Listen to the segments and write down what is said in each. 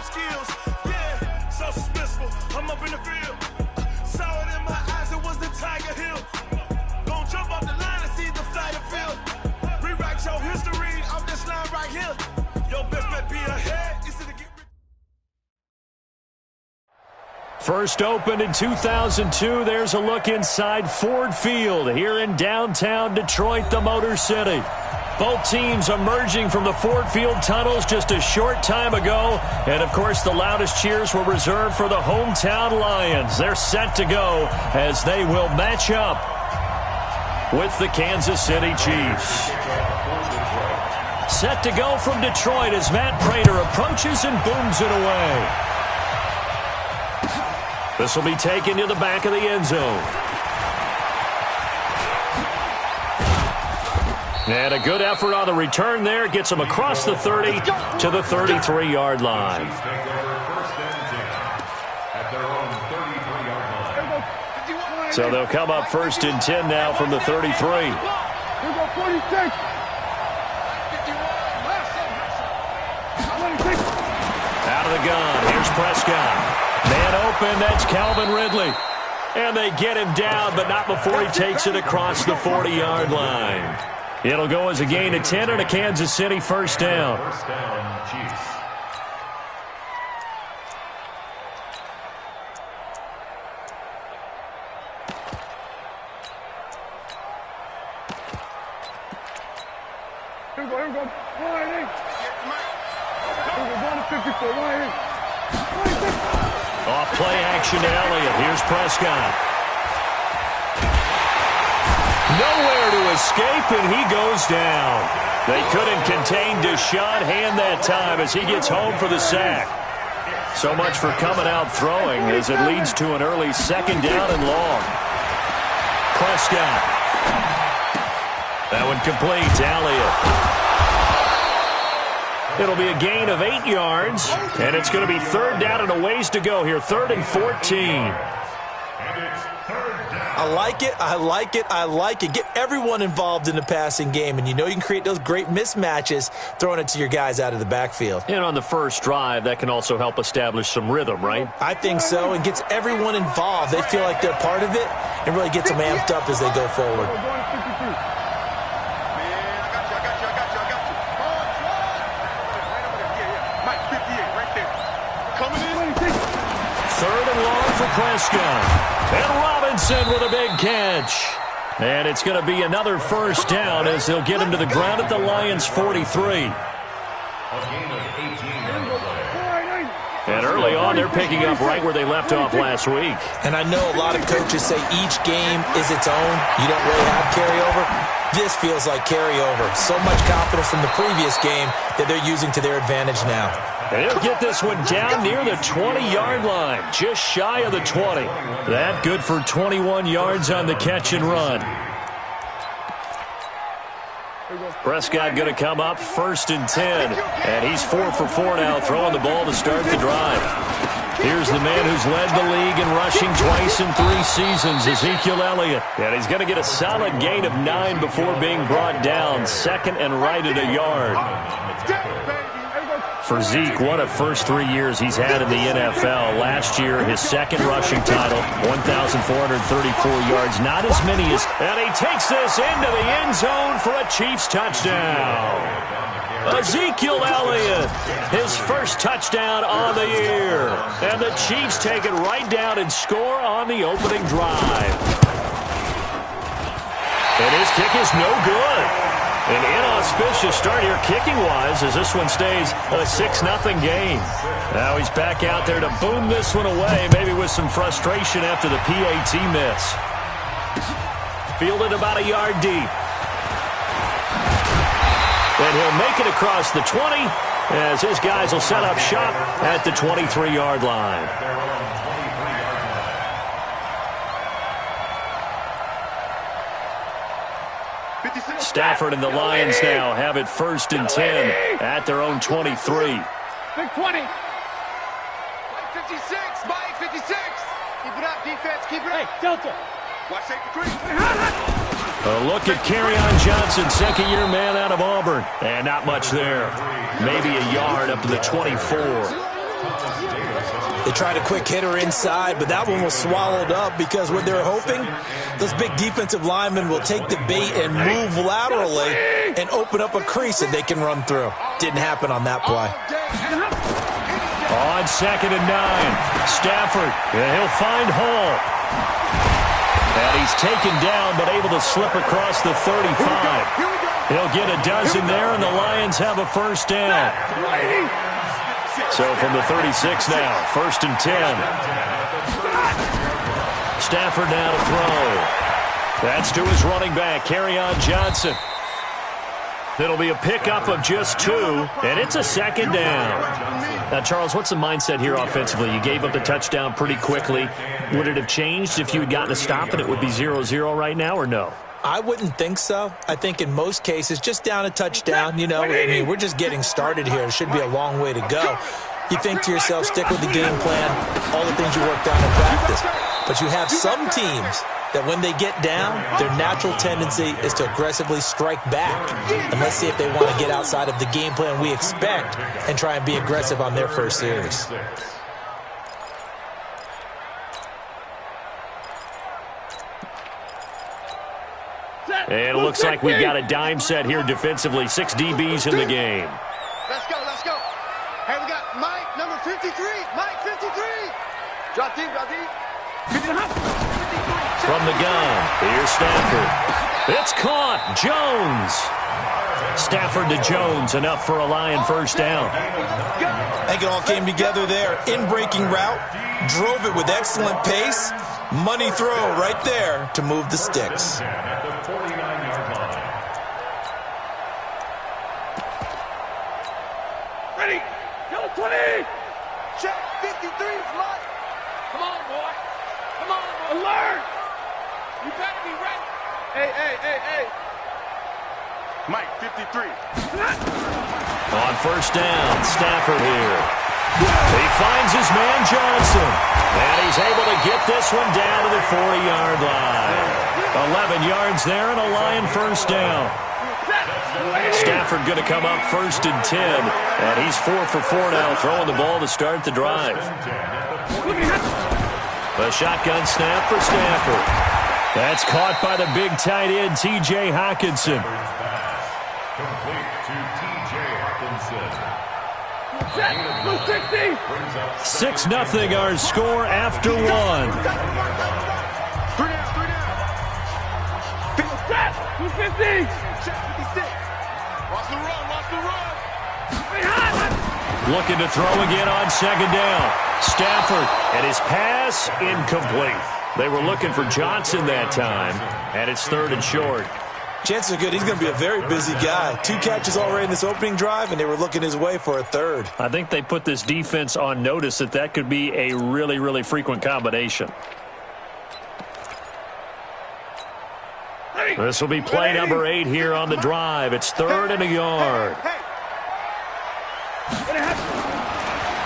skills. Yeah, so suspenseful. I'm up in the field. Saw it in my eyes, it was the Tiger Hill. Gon' jump off the line and see the flight of field. Rewrite your history off this line right here. Your best bet be ahead. First opened in 2002, there's a look inside Ford Field here in downtown Detroit, the Motor City. Both teams emerging from the Ford Field tunnels just a short time ago. And, of course, the loudest cheers were reserved for the hometown Lions. They're set to go as they will match up with the Kansas City Chiefs. Set to go from Detroit as Matt Prater approaches and booms it away. This will be taken to the back of the end zone. And a good effort on the return there. Gets them across the 30 to the 33-yard line. So they'll come up first and 10 now from the 33. Out of the gun. Here's Prescott. Man open, that's Calvin Ridley. And they get him down, but not before he takes it across the 40-yard line. It'll go as a gain of 10 and a Kansas City first down. Chiefs. Here we go. 154. Off play action to Elliott. Here's Prescott. Nowhere to escape, and he goes down. They couldn't contain Deshaun Hand that time as he gets home for the sack. So much for coming out throwing as it leads to an early second down and long. Prescott. That one complete to Elliott. It'll be a gain of 8 yards, and it's going to be third down and a ways to go here. 3rd and 14. I like it. Get everyone involved in the passing game, and you know you can create those great mismatches throwing it to your guys out of the backfield. And on the first drive, that can also help establish some rhythm, right? I think so, and gets everyone involved. They feel like they're part of it, and really gets them amped up as they go forward. Third and long for Prescott. And Robinson with a big catch. And it's going to be another first down as they'll get him to the ground at the Lions' 43. And early on, they're picking up right where they left off last week. And I know a lot of coaches say each game is its own. You don't really have carryover. This feels like carryover. So much confidence from the previous game that they're using to their advantage now. And he'll get this one down near the 20-yard line, just shy of the 20. That good for 21 yards on the catch and run. Prescott going to come up 1st and 10. And he's 4 for 4 now, throwing the ball to start the drive. Here's the man who's led the league in rushing twice in 3 seasons, Ezekiel Elliott. And he's going to get a solid gain of 9 before being brought down. 2nd and right at a yard. For Zeke, what a first 3 years he's had in the NFL. Last year, his 2nd rushing title, 1,434 yards, not as many as... And he takes this into the end zone for a Chiefs touchdown. Ezekiel Elliott, his first touchdown on the year. And the Chiefs take it right down and score on the opening drive. And his kick is no good. An inauspicious start here kicking-wise as this one stays a 6-0 game. Now he's back out there to boom this one away, maybe with some frustration after the PAT miss. Fielded about a yard deep. And he'll make it across the 20 as his guys will set up shop at the 23-yard line. Stafford and the Lions now have it 1st and 10 at their own 23. Big 20. Mike 56. Mike 56. Keep it up, defense. Keep it up. Hey, Delta. Watch safety 3. A look at Kerryon Johnson, 2nd-year man out of Auburn. And not much there. Maybe a yard up to the 24. They tried a quick hitter inside, but that one was swallowed up because what they're hoping, those big defensive linemen will take the bait and move laterally and open up a crease that they can run through. Didn't happen on that play. On 2nd and 9, Stafford, he'll find Hall. And he's taken down, but able to slip across the 35. He'll get a dozen there, and the Lions have a first down. So from the 36 now, 1st and 10. Stafford now to throw. That's to his running back, Kerryon Johnson. It'll be a pickup of just 2, and it's a 2nd down. Now, Charles, what's the mindset here offensively? You gave up the touchdown pretty quickly. Would it have changed if you had gotten a stop and it would be 0-0 right now, or no? I wouldn't think so. I think in most cases, just down a touchdown, you know, I mean, we're just getting started here. It should be a long way to go. You think to yourself, stick with the game plan, all the things you worked on in practice. But you have some teams that when they get down, their natural tendency is to aggressively strike back. And let's see if they want to get outside of the game plan we expect and try and be aggressive on their first series. And it looks like we've got a dime set here defensively. 6 DBs in the game. Let's go, let's go. Hey, we got Mike, number 53. Mike, 53. Drop deep, drop deep. From the gun, here's Stafford. It's caught. Jones. Stafford to Jones, enough for a Lion first down. I think it all came together there. In-breaking route, drove it with excellent pace. Money throw right there to move the sticks. Ready. Go 20. Check 53 is Mike. Come on, boy. Come on, boy. Alert. You better be ready. Hey. Mike, 53. On first down, Stafford here. He finds his man Johnson. And he's able to get this one down to the 40-yard line. 11 yards there and a Lion first down. Stafford going to come up 1st and 10. And he's 4 for 4 now, throwing the ball to start the drive. A shotgun snap for Stafford. That's caught by the big tight end, T.J. Hockenson. Complete to T.J. Hockenson. 6-0 our score after 1. 3 down. 250. Check 56. Watch the run. Looking to throw again on 2nd down. Stafford, and his pass incomplete. They were looking for Johnson that time, and it's 3rd and short. Chances are good. He's going to be a very busy guy. 2 catches already in this opening drive, and they were looking his way for a 3rd. I think they put this defense on notice that could be a really, really frequent combination. This will be play number 8 here on the drive. It's 3rd and a yard.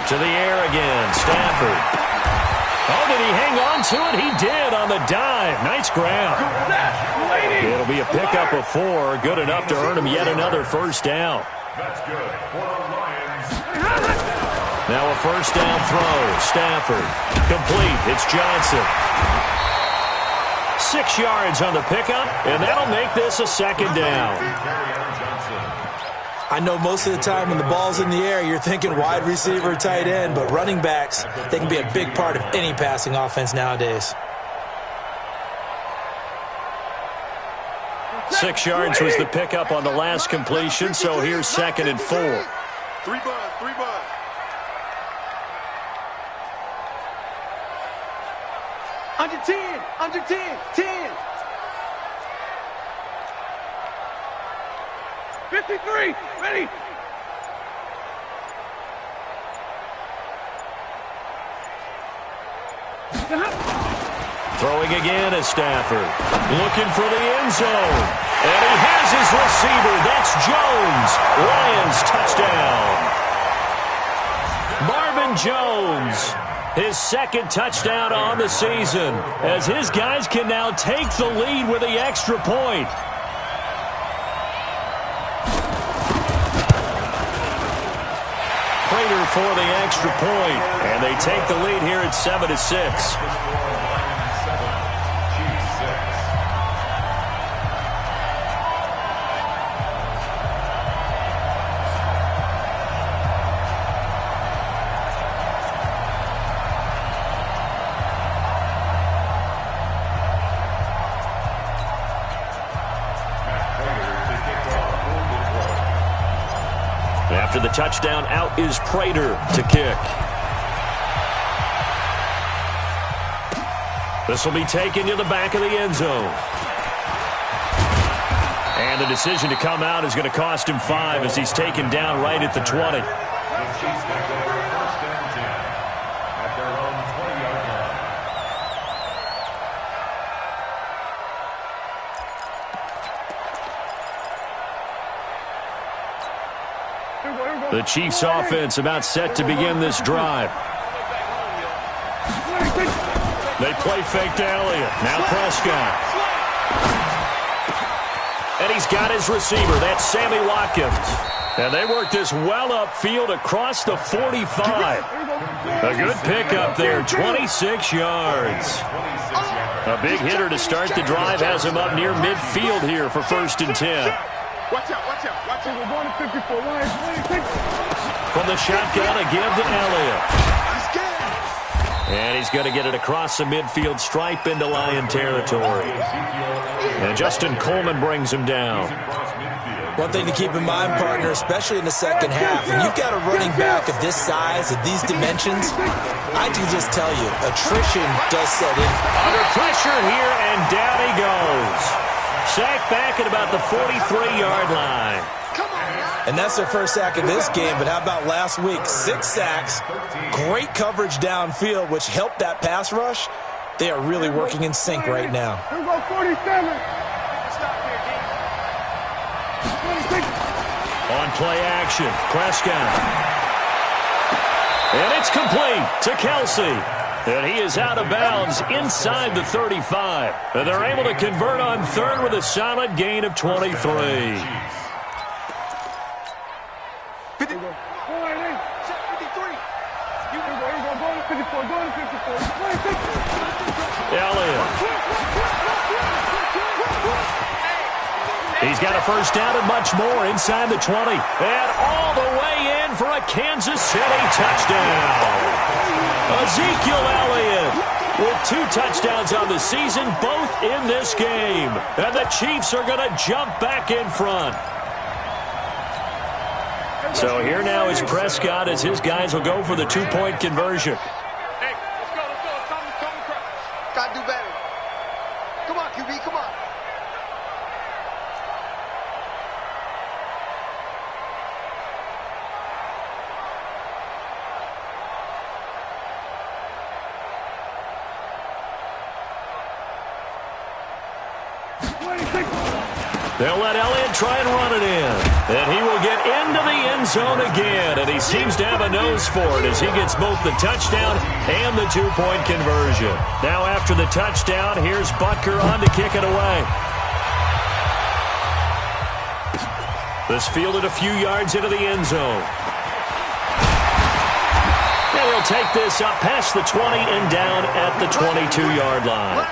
To the air again, Stafford. Oh, did he hang on to it? He did on the dive. Nice grab. It'll be a pickup of 4. Good enough to earn him yet another first down. That's good for the Lions. Now a first down throw. Stafford. Complete. It's Johnson. 6 yards on the pickup, and that'll make this a 2nd down. I know most of the time when the ball's in the air, you're thinking wide receiver, tight end, but running backs, they can be a big part of any passing offense nowadays. 6 yards was the pickup on the last completion, so here's 2nd and 4. 3 buzz. Under 10, 10. 53, ready. Throwing again is Stafford. Looking for the end zone. And he has his receiver. That's Jones. Lions touchdown. Marvin Jones. His 2nd touchdown on the season, as his guys can now take the lead with the extra point. Prater for the extra point, and they take the lead here at 7-6. After the touchdown, out is Prater to kick. This will be taken to the back of the end zone. And the decision to come out is going to cost him 5 as he's taken down right at the 20. The Chiefs' offense about set to begin this drive. They play fake to Elliott. Now Prescott. And he's got his receiver. That's Sammy Watkins. And they work this well upfield across the 45. A good pickup there, 26 yards. A big hitter to start the drive has him up near midfield here for 1st and 10. Watch out, watch out, watch out. We're going to 54. From the shotgun, a give to Elliott. And he's going to get it across the midfield stripe into Lion territory. And Justin Coleman brings him down. One thing to keep in mind, partner, especially in the second half, when you've got a running back of this size, of these dimensions, I can just tell you, attrition does set in. Under pressure here, and down he goes. Sacked back at about the 43-yard line. And that's their first sack of this game, but how about last week? 6 sacks, great coverage downfield, which helped that pass rush. They are really working in sync right now. Here we go, 47. On play action, Prescott. And it's complete to Kelsey. And he is out of bounds inside the 35. And they're able to convert on 3rd with a solid gain of 23. Elliott. He's got a first down and much more inside the 20. And all the way in for a Kansas City touchdown. Ezekiel Elliott with 2 touchdowns on the season, both in this game. And the Chiefs are going to jump back in front. So here now is Prescott as his guys will go for the 2-point conversion. Hey, let's go, let's go. It's time to do better. Come on, QB, come on. They'll let Elliott try and run it in. And he will get into the end zone again. And he seems to have a nose for it as he gets both the touchdown and the 2-point conversion. Now after the touchdown, here's Butker on to kick it away. This fielded a few yards into the end zone. And he'll take this up past the 20 and down at the 22-yard line.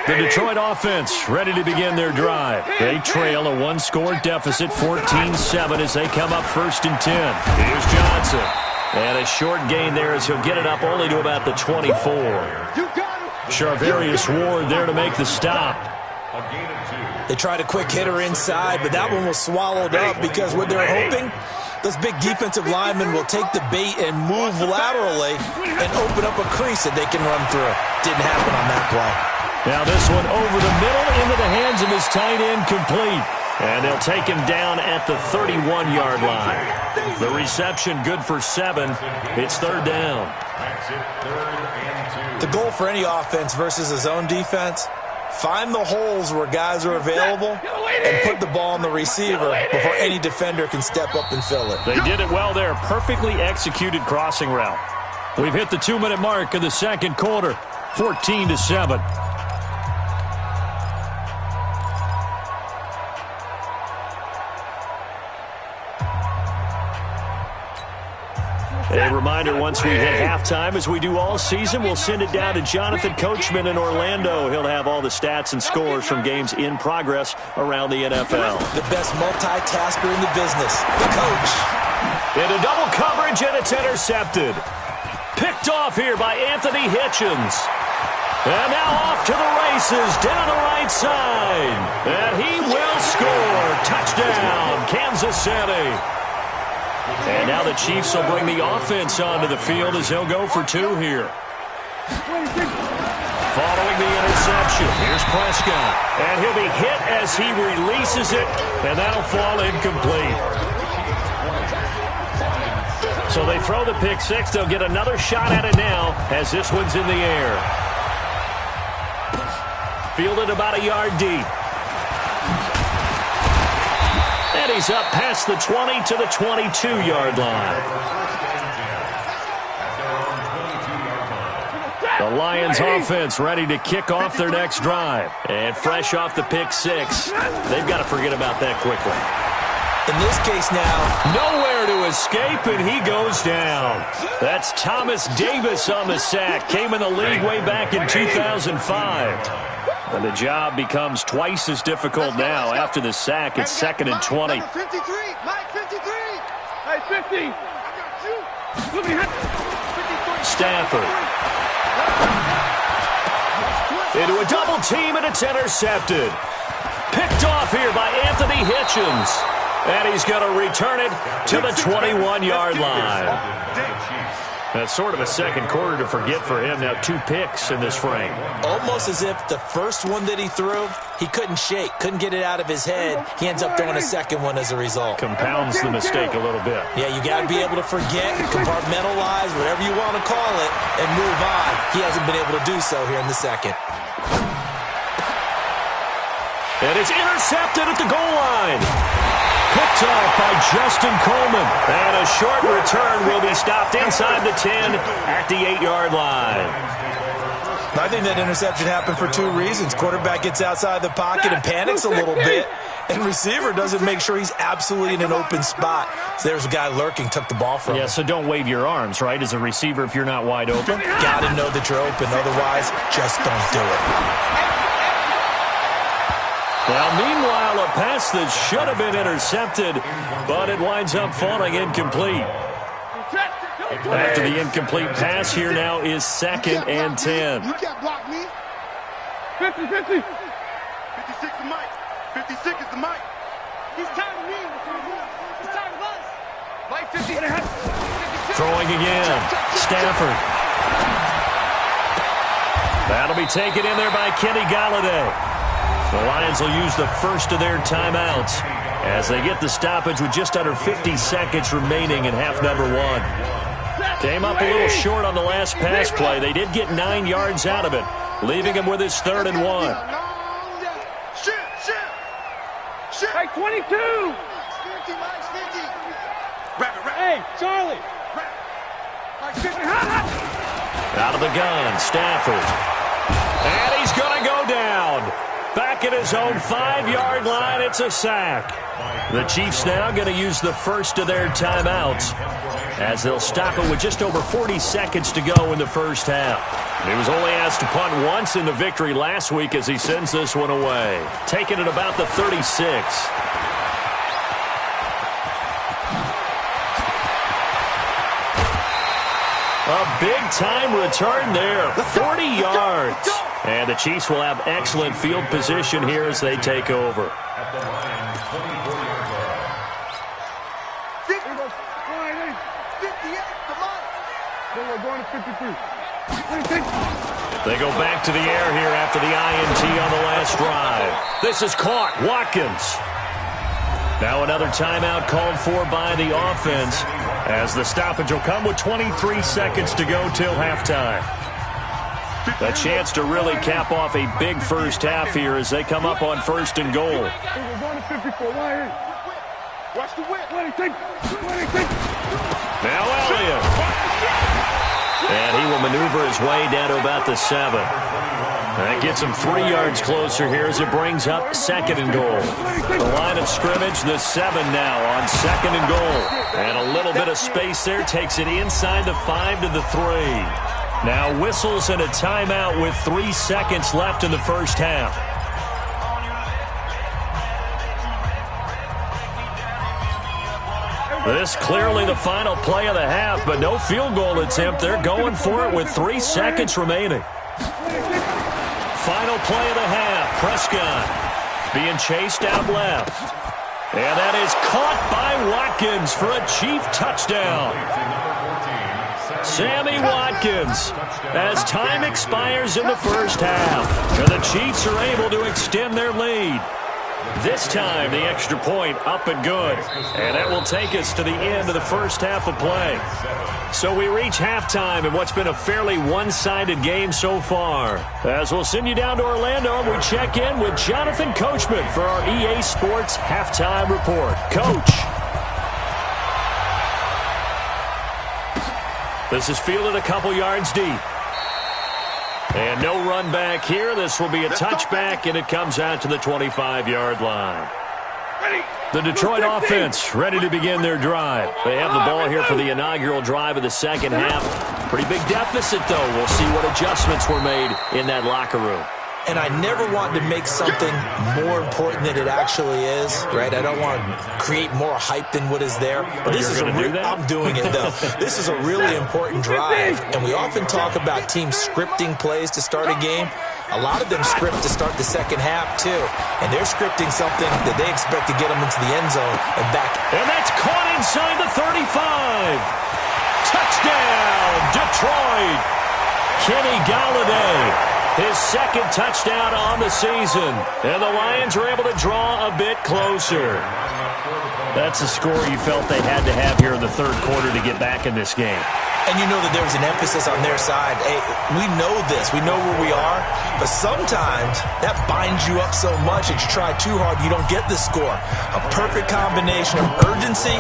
The Detroit offense ready to begin their drive. They trail a 1-score deficit, 14-7, as they come up 1st and 10. Here's Johnson. And a short gain there as he'll get it up only to about the 24. Charvarius Ward there to make the stop. They tried a quick hitter inside, but that one was swallowed up because what they're hoping, those big defensive linemen will take the bait and move laterally and open up a crease that they can run through. Didn't happen on that play. Now this one over the middle into the hands of his tight end, complete. And they'll take him down at the 31-yard line. The reception good for 7. It's 3rd down. The goal for any offense versus a zone defense, find the holes where guys are available and put the ball on the receiver before any defender can step up and fill it. They did it well there. Perfectly executed crossing route. We've hit the 2-minute mark of the second quarter. 14-7. A reminder, once we hit halftime, as we do all season, we'll send it down to Jonathan Coachman in Orlando. He'll have all the stats and scores from games in progress around the NFL. The best multitasker in the business, the coach. Into double coverage, and it's intercepted. Picked off here by Anthony Hitchens. And now off to the races, down the right side. And he will score. Touchdown, Kansas City. And now the Chiefs will bring the offense onto the field as they'll go for two here. Following the interception, here's Prescott. And he'll be hit as he releases it, and that'll fall incomplete. So they throw the pick six. They'll get another shot at it now as this one's in the air. Fielded about a yard deep. And he's up past the 20 to the 22-yard line. The Lions offense ready to kick off their next drive. And fresh off the pick six, they've got to forget about that quickly. In this case now, nowhere to escape, and he goes down. That's Thomas Davis on the sack. Came in the league way back in 2005. And the job becomes twice as difficult now. After the sack, it's 2nd and 20. Mike 53. Hey, 50. Stafford. Into a double team, and it's intercepted. Picked off here by Anthony Hitchens. And he's going to return it to the 21-yard line. That's sort of a second quarter to forget for him. Now 2 picks in this frame. Almost as if the first one that he threw, he couldn't shake, couldn't get it out of his head. He ends up throwing a second one as a result. Compounds the mistake a little bit. Yeah, you got to be able to forget, compartmentalize, whatever you want to call it, and move on. He hasn't been able to do so here in the second. And it's intercepted at the goal line. Picked off by Justin Coleman. And a short return will be stopped inside the 10 at the 8-yard line. I think that interception happened for 2 reasons. Quarterback gets outside the pocket and panics a little bit. And receiver doesn't make sure he's absolutely in an open spot. So there's a guy lurking, took the ball from him. Yeah, so don't wave your arms, right, as a receiver if you're not wide open. Got to know that you're open. Otherwise, just don't do it. Well, meanwhile, a pass that should have been intercepted, but it winds up falling incomplete. After the incomplete pass, here now is 2nd and 10. You can't block me. 50. 56 is Mike. 56 is the Mike. He's tired of me. He's tired of us. Mike 50. Throwing again. Stafford. That'll be taken in there by Kenny Galladay. The Lions will use the first of their timeouts as they get the stoppage with just under 50 seconds remaining in half number 1. Came up a little short on the last pass play. They did get 9 yards out of it, leaving him with his 3rd and 1. Hey, 22. Hey, Charlie. Out of the gun, Stafford. And he's going to go down. Back at his own 5-yard line, it's a sack. The Chiefs now going to use the first of their timeouts as they'll stop it with just over 40 seconds to go in the first half. He was only asked to punt once in the victory last week as he sends this one away. Taking it about the 36. A big-time return there, 40 yards. And the Chiefs will have excellent field position here as they take over. At the line, 24-yard line. 58, come on. Then we're going to 53. They go back to the air here after the INT on the last drive. This is caught. Watkins. Now another timeout called for by the offense as the stoppage will come with 23 seconds to go till halftime. A chance to really cap off a big first half here as they come up on 1st and goal. Now Elliott. And he will maneuver his way down to about the 7. That gets him 3 yards closer here as it brings up 2nd and goal. The line of scrimmage, the 7 now on 2nd and goal. And a little bit of space there takes it inside the 5 to the 3. Now whistles and a timeout with 3 seconds left in the first half. This clearly the final play of the half, but no field goal attempt. They're going for it with 3 seconds remaining. Final play of the half. Prescott being chased out left. And that is caught by Watkins for a Chief touchdown. Sammy Watkins, as time expires in the first half, and the Chiefs are able to extend their lead. This time, the extra point up and good. And that will take us to the end of the first half of play. So we reach halftime in what's been a fairly one-sided game so far. As we'll send you down to Orlando, and we check in with Jonathan Coachman for our EA Sports Halftime Report. Coach. This is fielded a couple yards deep. And no run back here. This will be a touchback, and it comes out to the 25-yard line. The Detroit offense ready to begin their drive. They have the ball here for the inaugural drive of the second half. Pretty big deficit, though. We'll see what adjustments were made in that locker room. And I never want to make something more important than it actually is, right? I don't want to create more hype than what is there. But this is I'm doing it, though. This is a really important drive. And we often talk about teams scripting plays to start a game. A lot of them script to start the second half, too. And they're scripting something that they expect to get them into the end zone and back. And that's caught inside the 35. Touchdown, Detroit. Kenny Galladay. His second touchdown on the season. And the Lions are able to draw a bit closer. That's a score you felt they had to have here in the third quarter to get back in this game. And you know that there was an emphasis on their side. Hey, we know this. We know where we are. But sometimes that binds you up so much that you try too hard, you don't get the score. A perfect combination of urgency,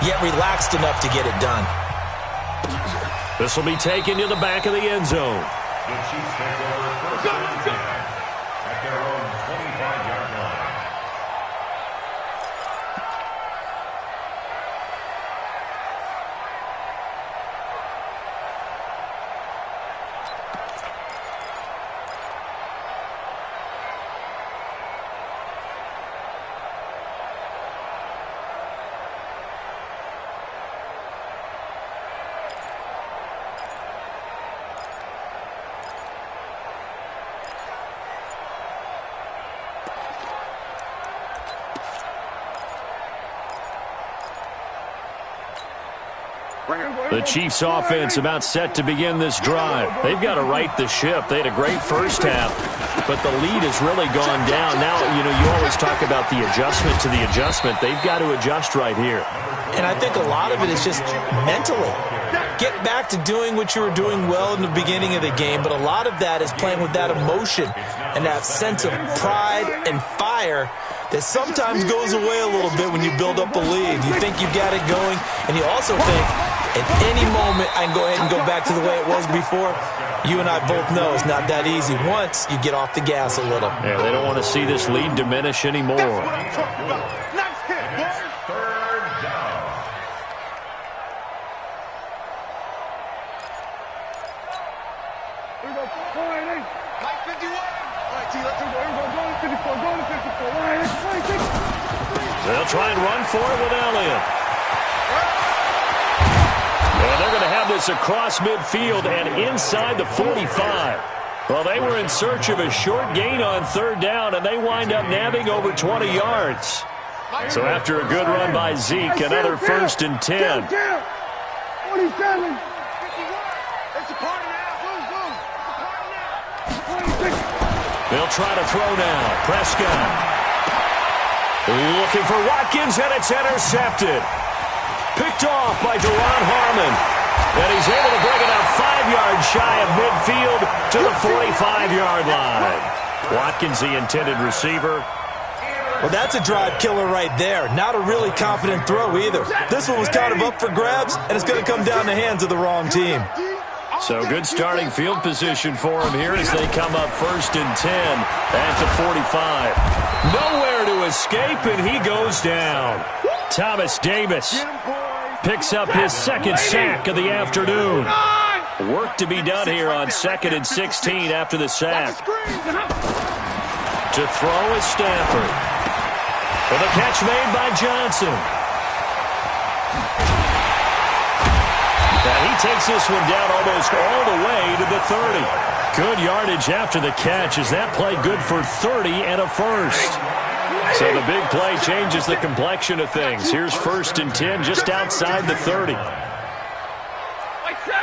yet relaxed enough to get it done. This will be taken to the back of the end zone. The Chiefs take over first and 10 at their own 25-yard line. The Chiefs offense about set to begin this drive. They've got to right the ship. They had a great first half, but the lead has really gone down. Now, you always talk about the adjustment to the adjustment. They've got to adjust right here. And I think a lot of it is just mentally. Get back to doing what you were doing well in the beginning of the game, but a lot of that is playing with that emotion and that sense of pride and fire that sometimes goes away a little bit when you build up a lead. You think you've got it going, and you also think, at any moment, I can go ahead and go back to the way it was before. You and I both know it's not that easy once you get off the gas a little. Yeah, they don't want to see this lead diminish anymore. Nice hit, boys. Third down. Here we go. Go ahead, Nate. Mike 51. All right, T, let's go. Here we go. Go to 54. Go to 54. All right, They'll try and run for it with Elliott. And they're going to have this across midfield and inside the 45. Well, they were in search of a short gain on third down, and they wind up nabbing over 20 yards. So after a good run by Zeke, another 1st and 10. 47. It's a party now. Move. It's a party now. They'll try to throw now. Prescott looking for Watkins, and it's intercepted. Picked off by Deron Harmon. And he's able to bring it up 5 yards shy of midfield to the 45-yard line. Watkins, the intended receiver. Well, that's a drive killer right there. Not a really confident throw either. This one was kind of up for grabs, and it's going to come down the hands of the wrong team. So good starting field position for him here as they come up 1st and 10 at the 45. Nowhere to escape, and he goes down. Thomas Davis picks up his 2nd sack of the afternoon. Work to be done here on 2nd and 16 after the sack. To throw is Stafford. With a catch made by Johnson. And he takes this one down almost all the way to the 30. Good yardage after the catch as that play good for 30 and a first. So the big play changes the complexion of things. Here's 1st and 10 just outside the 30. Like 7.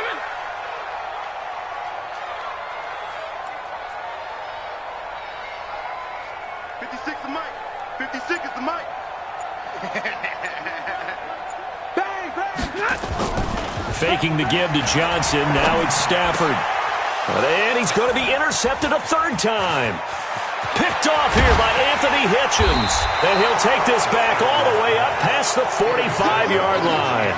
The mic. 56 is the mic. Faking the give to Johnson. Now it's Stafford. And he's going to be intercepted a 3rd time. Picked off here by Anthony Hitchens. And he'll take this back all the way up past the 45-yard line.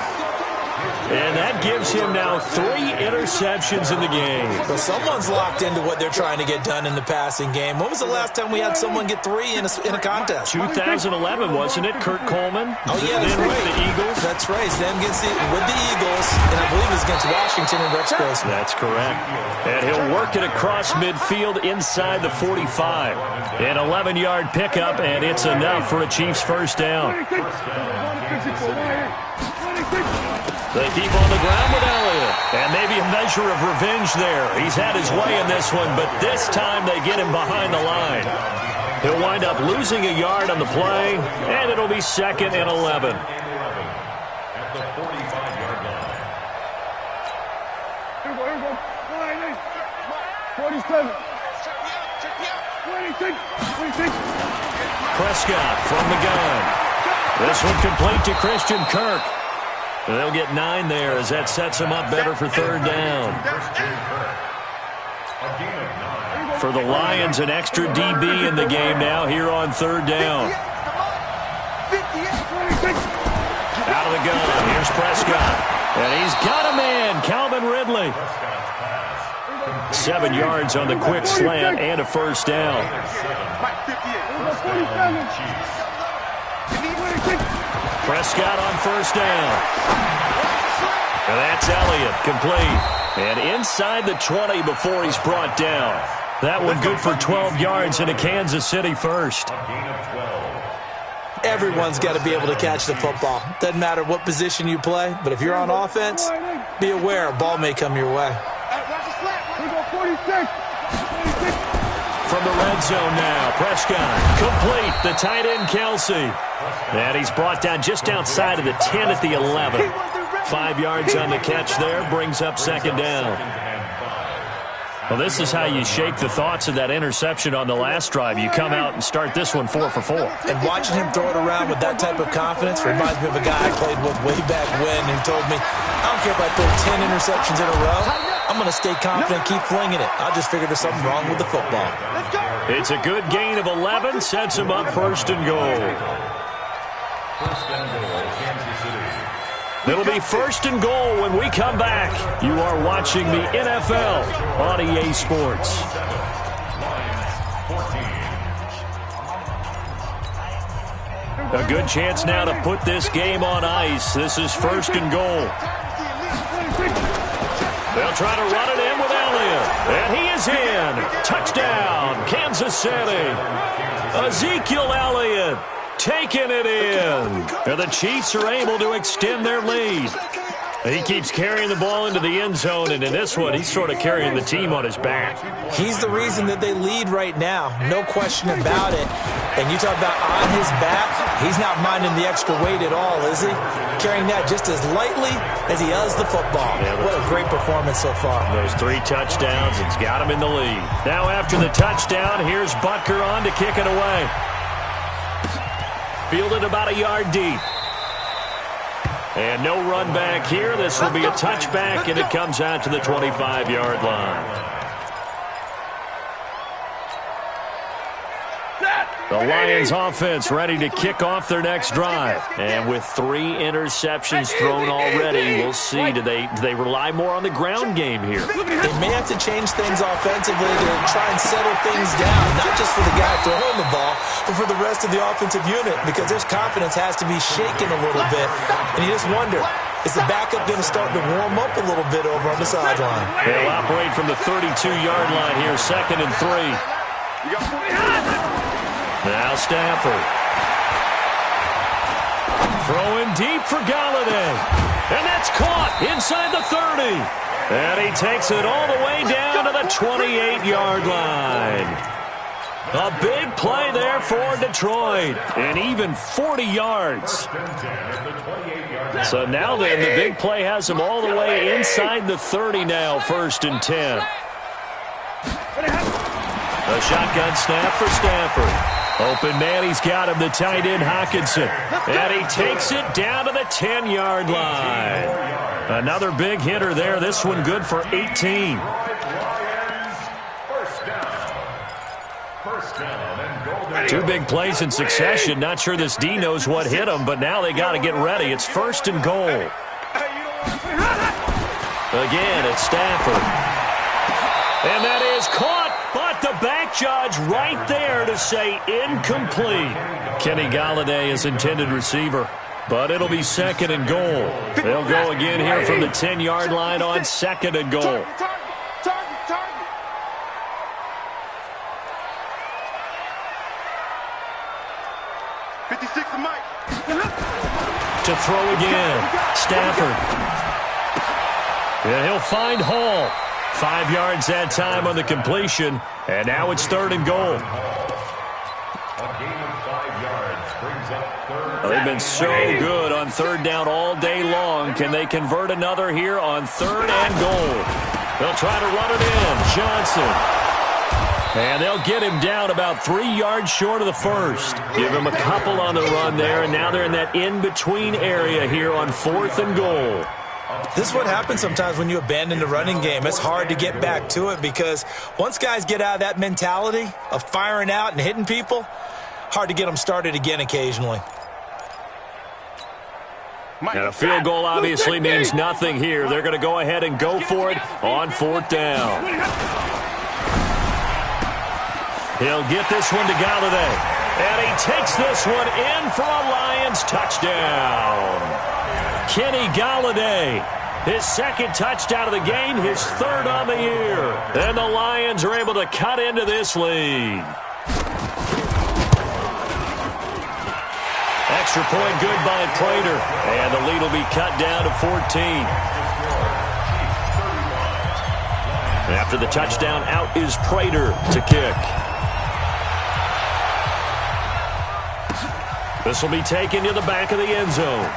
And that gives him now 3 interceptions in the game. Well, someone's locked into what they're trying to get done in the passing game. When was the last time we had someone get 3 in a contest? 2011, wasn't it? Kurt Coleman? Oh, yeah, that's then right. With the Eagles? That's right. It's them with the Eagles, and I believe it's against Washington and Rex Grossman. That's correct. And he'll work it across midfield inside the 45. An 11-yard pickup, and it's enough for a Chiefs first down. They keep on the ground with Elliott. And maybe a measure of revenge there. He's had his way in this one, but this time they get him behind the line. He'll wind up losing a yard on the play, and it'll be 2nd and 11. At the 45-yard line. Here we go. 47. 26. Prescott from the gun. This one complete to Christian Kirk. They'll get 9 there as that sets them up better for 3rd down. For the Lions, an extra DB in the game now here on 3rd down. Out of the gun. Here's Prescott. And he's got a man, Calvin Ridley. 7 yards on the quick slant and a first down. Prescott on first down. And that's Elliott, complete. And inside the 20 before he's brought down. That one good for 12 yards and a Kansas City first. Everyone's got to be able to catch the football. Doesn't matter what position you play, but if you're on offense, be aware a ball may come your way. From the red zone now, Prescott, complete, the tight end Kelsey. And he's brought down just outside of the 10 at the 11. 5 yards on the catch there, brings up 2nd down. Well, this is how you shake the thoughts of that interception on the last drive. You come out and start this one 4 for 4. And watching him throw it around with that type of confidence reminds me of a guy I played with way back when who told me, I don't care if I throw 10 interceptions in a row, I'm going to stay confident, keep flinging it. I just figured there's something wrong with the football. It's a good gain of 11, sets him up 1st and goal. 1st and goal, Kansas City. It'll be 1st and goal when we come back. You are watching the NFL on EA Sports. A good chance now to put this game on ice. This is 1st and goal. They'll try to run it in with Elliott. And he is in. Touchdown, Kansas City. Ezekiel Elliott taking it in. And the Chiefs are able to extend their lead. He keeps carrying the ball into the end zone, and in this one, he's sort of carrying the team on his back. He's the reason that they lead right now. No question about it. And you talk about on his back, he's not minding the extra weight at all, is he? Carrying that just as lightly as he does the football. Yeah, what a great performance so far. Those 3 touchdowns, it's got him in the lead. Now after the touchdown, here's Butker on to kick it away. Fielded about a yard deep. And no run back here. This will be a touchback, and it comes out to the 25-yard line. The Lions offense ready to kick off their next drive. And with 3 interceptions thrown already, we'll see. Do they rely more on the ground game here? They may have to change things offensively to try and settle things down, not just for the guy throwing the ball, but for the rest of the offensive unit, because their confidence has to be shaken a little bit. And you just wonder, is the backup going to start to warm up a little bit over on the sideline? They'll operate from the 32-yard line here, 2nd and 3. Now Stafford. Throwing deep for Galladay. And that's caught inside the 30. And he takes it all the way down to the 28-yard line. A big play there for Detroit. And even 40 yards. So now then, the big play has him all the way inside the 30 now, 1st and 10. A shotgun snap for Stafford. Open man, he's got him, the tight end Hockenson. And he takes it down to the 10-yard line. Another big hitter there, this one good for 18. Two big plays in succession. Not sure this D knows what hit him, but now they got to get ready. It's 1st and goal. Again, it's Stafford. And that is caught. But the back judge right there to say incomplete. Kenny Galladay is intended receiver, but it'll be 2nd and goal. They'll go again here from the 10-yard line on 2nd and goal. Target. 56 to Mike. To throw again, Stafford. And he'll find Hall. 5 yards that time on the completion, and now it's 3rd and goal. They've been so good on 3rd down all day long. Can they convert another here on 3rd and goal? They'll try to run it in. Johnson. And they'll get him down about 3 yards short of the 1st. Give him a couple on the run there, and now they're in that in-between area here on 4th and goal. This is what happens sometimes when you abandon the running game. It's hard to get back to it because once guys get out of that mentality of firing out and hitting people, hard to get them started again occasionally. And a field goal obviously means nothing here. They're going to go ahead and go for it on 4th down. He'll get this one to Galladay. And he takes this one in for a Lions touchdown. Kenny Galladay, his 2nd touchdown of the game, his 3rd on the year. And the Lions are able to cut into this lead. Extra point good by Prater. And the lead will be cut down to 14. After the touchdown, out is Prater to kick. This will be taken to the back of the end zone.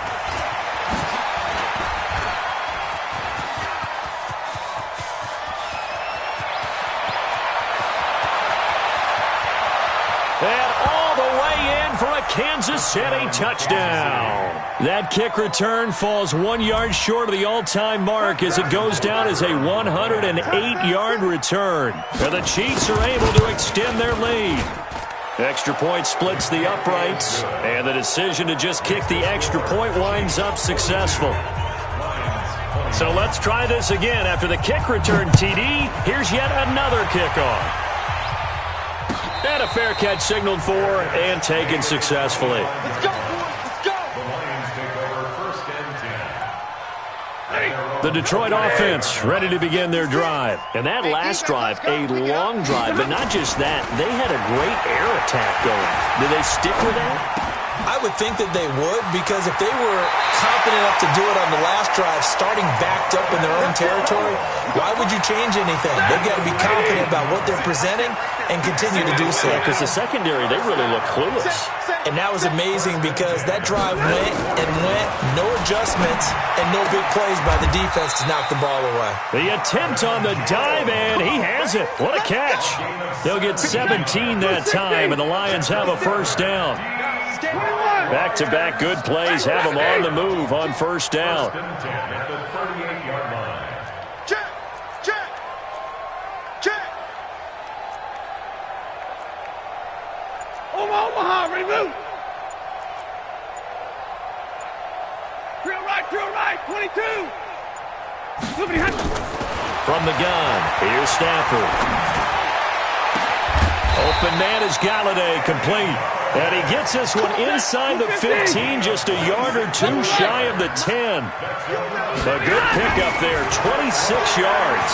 And all the way in for a Kansas City touchdown. That kick return falls 1 yard short of the all-time mark as it goes down as a 108-yard return. And the Chiefs are able to extend their lead. Extra point splits the uprights, and the decision to just kick the extra point winds up successful. So let's try this again. After the kick return TD, here's yet another kickoff. And a fair catch signaled for and taken successfully. Let's go, boys. Let's go. The Lions take over 1st and 10. The Detroit offense ready to begin their drive. And that last drive, a long drive, but not just that. They had a great air attack going. Did they stick with that? I would think that they would, because if they were confident enough to do it on the last drive, starting backed up in their own territory, why would you change anything? They've got to be confident about what they're presenting and continue to do so. Because the secondary, they really look clueless. And that was amazing because that drive went and went, no adjustments, and no big plays by the defense to knock the ball away. The attempt on the dive, and he has it. What a catch. They'll get 17 that time, and the Lions have a 1st down. Back-to-back good plays have them on the move on 1st down. At the 38-yard line. Check. Oh, Omaha, ready, move. Drill right, 22. Moving hand. From the gun, here's Stafford. Open man is Galladay, complete. And he gets this one inside the 15, just a yard or two shy of the 10. A good pickup there, 26 yards.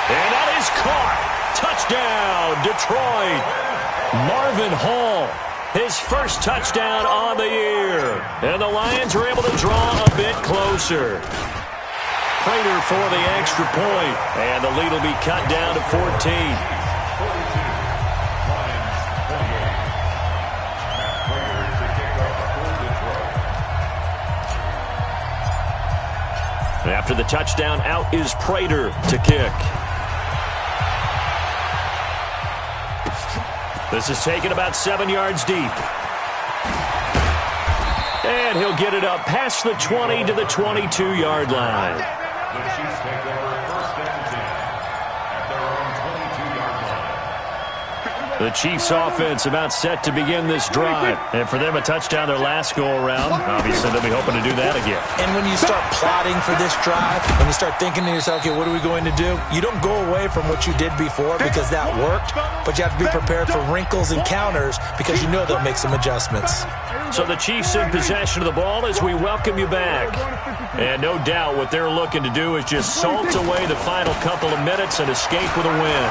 And that is caught. Touchdown, Detroit. Marvin Hall, his first touchdown on the year. And the Lions are able to draw a bit closer. Prater for the extra point. And the lead will be cut down to 14. After the touchdown, out is Prater to kick. This is taken about 7 yards deep. And he'll get it up past the 20 to the 22-yard line. The Chiefs take over first and 10 at their own 22-yard line. The Chiefs offense about set to begin this drive. And for them, a touchdown their last go-around. Obviously, they'll be hoping to do that again. And when you start plotting for this drive, when you start thinking to yourself, okay, what are we going to do? You don't go away from what you did before because that worked, but you have to be prepared for wrinkles and counters because you know they'll make some adjustments. So the Chiefs in possession of the ball as we welcome you back. And no doubt what they're looking to do is just salt away the final couple of minutes and escape with a win.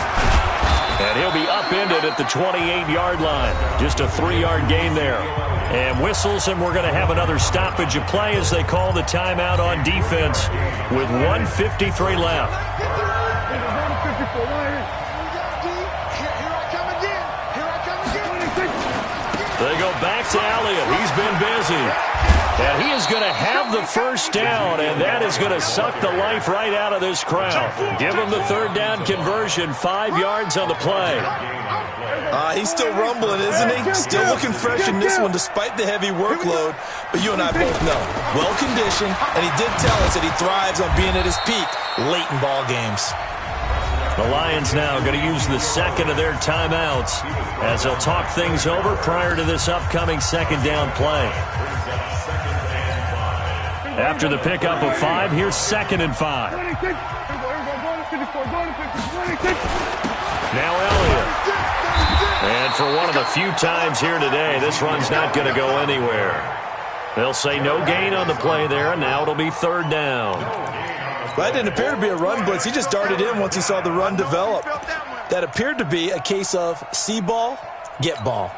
And he'll be upended at the 28-yard line. Just a 3-yard gain there. And whistles, and we're going to have another stoppage of play as they call the timeout on defense with 1:53 left. They go back to Elliott. He's been busy. And he is going to have the first down, and that is going to suck the life right out of this crowd. Give him the third down conversion, 5 yards on the play. He's still rumbling, isn't he? Still looking fresh in this one despite the heavy workload. But you and I both know, well-conditioned, and he did tell us that he thrives on being at his peak late in ball games. The Lions now going to use the second of their timeouts as they'll talk things over prior to this upcoming second down play. After the pickup of 5, here's 2nd and 5. Now Elliott. And for one of the few times here today, this run's not going to go anywhere. They'll say no gain on the play there, and now it'll be 3rd down. That didn't appear to be a run blitz. He just darted in once he saw the run develop. That appeared to be a case of see ball, get ball.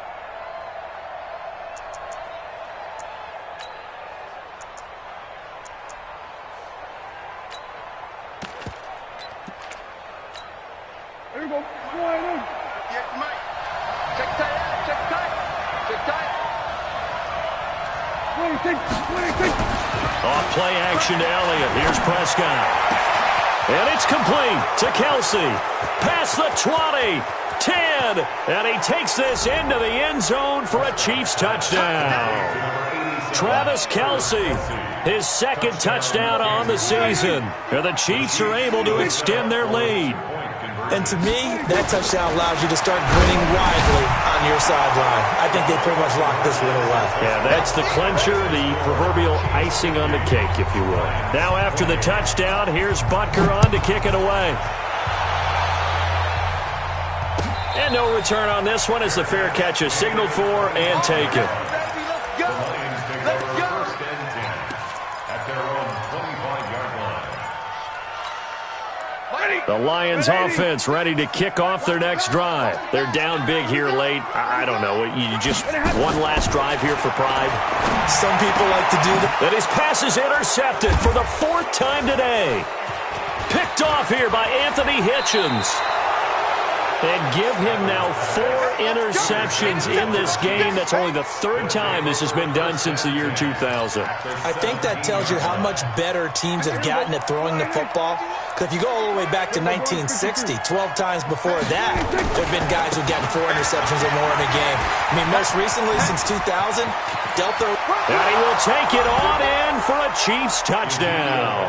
There you go. Yes, Mike. Check tight. Check tight. Check tight. 26. Off play action to Elliott. Here's Prescott. And it's complete to Kelsey. Past the 20. 10. And he takes this into the end zone for a Chiefs touchdown. Travis Kelsey, his 2nd touchdown on the season. And the Chiefs are able to extend their lead. And to me, that touchdown allows you to start grinning widely on your sideline. I think they pretty much locked this one away. Yeah, that's the clincher, the proverbial icing on the cake, if you will. Now after the touchdown, here's Butker on to kick it away. And no return on this one as the fair catch is signaled for and taken. The Lions offense ready to kick off their next drive. They're down big here late. I don't know. You just one last drive here for pride. Some people like to do that. And his pass is intercepted for the 4th time today. Picked off here by Anthony Hitchens. And give him now 4 interceptions in this game. That's only the 3rd time this has been done since the year 2000. I think that tells you how much better teams have gotten at throwing the football. Because if you go all the way back to 1960, 12 times before that, there have been guys who've gotten 4 interceptions or more in a game. I mean, most recently, since 2000, Delta. And he will take it on in for a Chiefs touchdown.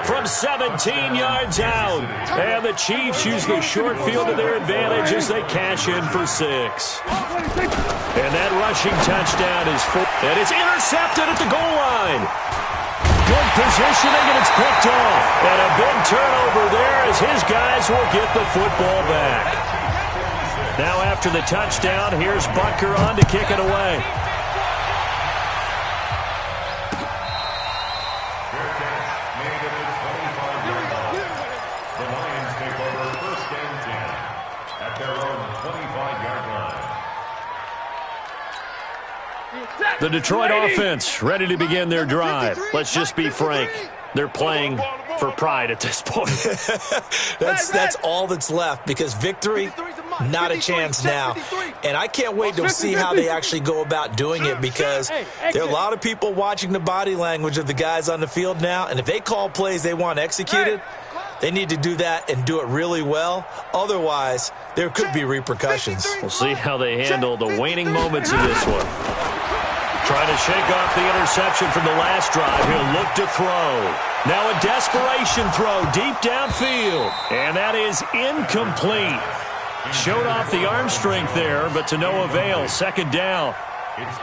from 17 yards out. And the Chiefs use the short field to their advantage as they cash in for 6. And that rushing touchdown is full. And it's intercepted at the goal line. Good positioning, and it's picked off. And a big turnover there as his guys will get the football back. Now after the touchdown, here's Butker on to kick it away. The Lions take over 1st and 10 at their own 25-yard line. The Detroit offense ready to begin their drive. Let's just be frank. They're playing for pride at this point. That's all that's left, because victory, not a chance now. And I can't wait to see how they actually go about doing it, because there are a lot of people watching the body language of the guys on the field now, and if they call plays they want executed, they need to do that and do it really well. Otherwise, there could be repercussions. We'll see how they handle the waning moments of this one. Trying to shake off the interception from the last drive. He'll look to throw. Now a desperation throw deep downfield. And that is incomplete. Showed off the arm strength there, but to no avail. 2nd down.